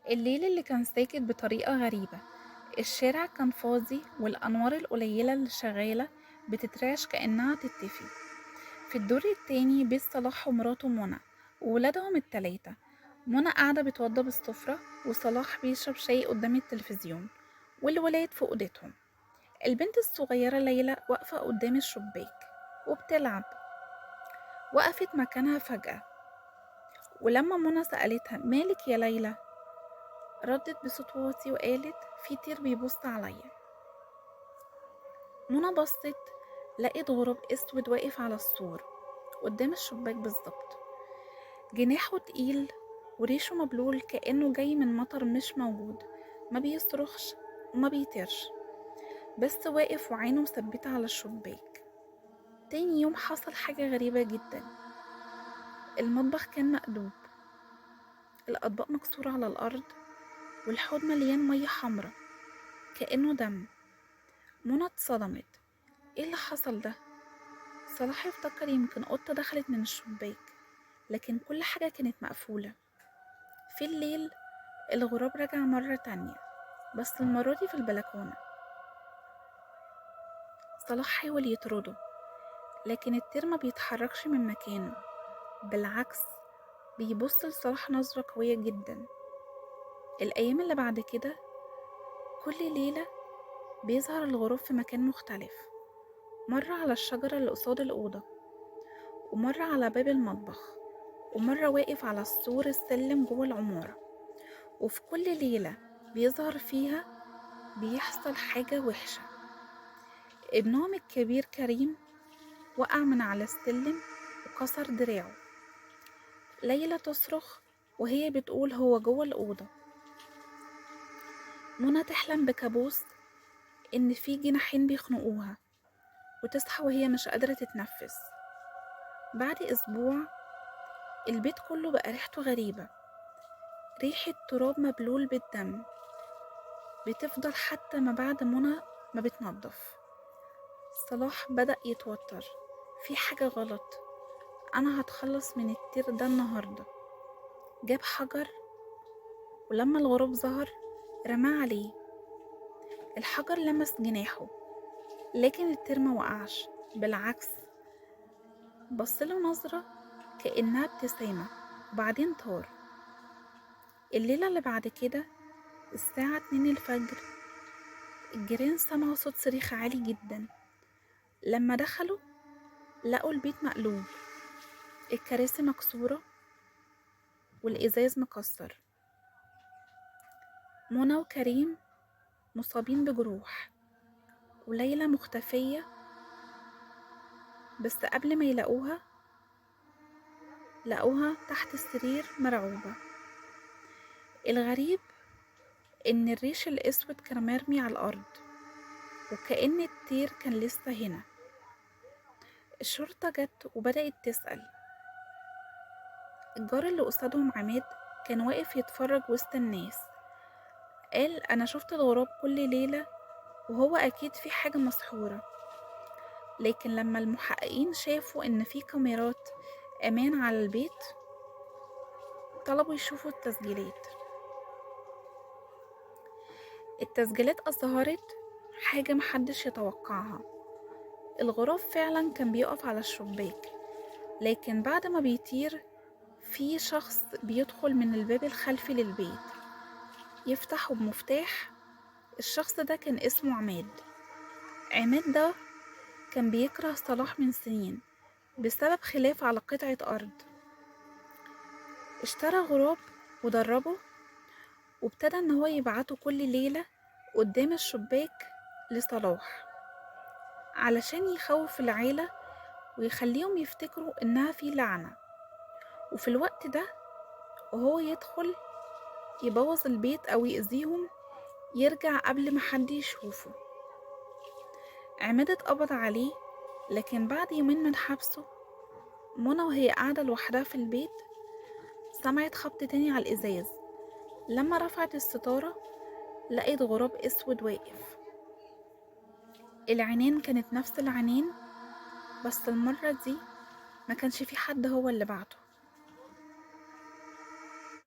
الليل اللي كان ساكت بطريقة غريبة. الشارع كان فاضي والأنوار القليلة اللي شغالة بتترعش كأنها تتفي. في الدور التاني بيت صلاح ومراته منى وولادهم التلاتة. منى قاعدة بتوضب السفرة وصلاح بيشرب شاي قدام التلفزيون، والولاد في أوضتهم. البنت الصغيرة ليلى واقفة قدام الشباك وبتلعب. وقفت مكانها فجأة، ولما منى سألتها مالك يا ليلى، ردت بصوت واطي وقالت في طير بيبص عليا. منى بصت، لقيت غراب اسود واقف على السور قدام الشباك بالظبط. جناحه تقيل وريشه مبلول كأنه جاي من مطر مش موجود. ما بيصرخش وما بيطيرش، بس واقف وعينه مثبتة على الشباك. تاني يوم حصل حاجة غريبة جدا. المطبخ كان مقلوب، الأطباق مكسورة على الأرض، والحوض مليان مية حمرا كأنه دم. منى اتصدمت، ايه اللي حصل ده؟ صلاح افتكر يمكن قطة دخلت من الشباك، لكن كل حاجة كانت مقفولة. في الليل الغراب رجع مرة تانية، بس المرة دي في البلكونة. صلاح حاول يطرده، لكن الطير ما بيتحركش من مكانه، بالعكس بيبص لصلاح نظرة قوية جدا. الأيام اللي بعد كده كل ليلة بيظهر الغراب في مكان مختلف، مرة على الشجرة اللي قصاد الأوضة، ومرة على باب المطبخ، ومرة واقف على السور السلم جوه العمارة. وفي كل ليلة بيظهر فيها بيحصل حاجة وحشة. ابنهم الكبير كريم وقع من على السلم وكسر دراعه. ليلى تصرخ وهي بتقول هو جوه الأوضة. منى تحلم بكابوس إن في جناحين بيخنقوها، وتصحى وهي مش قادرة تتنفس. بعد أسبوع البيت كله بقى ريحته غريبة، ريحة تراب مبلول بالدم، بتفضل حتى ما بعد منى ما بتنضف. صلاح بدأ يتوتر، في حاجة غلط، أنا هتخلص من الطير ده النهاردة. جاب حجر، ولما الغراب ظهر رماه عليه. الحجر لمس جناحه، لكن الطير ما وقعش، بالعكس بصله نظرة كأنها ابتسامة وبعدين طار. الليلة اللي بعد كده الساعة 2 الفجر الجيران سمعوا صوت صريخ عالي جدا. لما دخلوا لقوا البيت مقلوب، الكراسي مكسورة والإزاز مكسر. منى وكريم مصابين بجروح، وليلى مختفية، بس قبل ما يلاقوها لقوها تحت السرير مرعوبة. الغريب إن الريش الأسود كان مرمي على الأرض، وكأن الطير كان لسه هنا. الشرطة جت وبدأت تسأل. الجار اللي قصادهم عماد كان واقف يتفرج وسط الناس. قال أنا شفت الغراب كل ليلة، وهو أكيد في حاجة مسحورة. لكن لما المحققين شافوا إن في كاميرات أمان على البيت طلبوا يشوفوا التسجيلات. التسجيلات أظهرت حاجة محدش يتوقعها. الغراب فعلا كان بيقف على الشباك، لكن بعد ما بيطير في شخص بيدخل من الباب الخلفي للبيت، يفتحه بمفتاح. الشخص ده كان اسمه عماد. عماد ده كان بيكره صلاح من سنين بسبب خلاف على قطعة أرض. اشترى غراب ودربه، وابتدى ان هو يبعته كل ليلة قدام الشباك لصلاح علشان يخوف العيلة ويخليهم يفتكروا انها في لعنة. وفي الوقت ده وهو يدخل يبوظ البيت او يأذيهم يرجع قبل ما حد يشوفه. عماد اتقبض عليه، لكن بعد يومين من حبسه منى وهي قاعدة لوحدها في البيت سمعت خبط تاني على الإزاز. لما رفعت الستارة لقيت غراب اسود واقف. العينين كانت نفس العينين، بس المرة دي ما كانش في حد هو اللي بعته.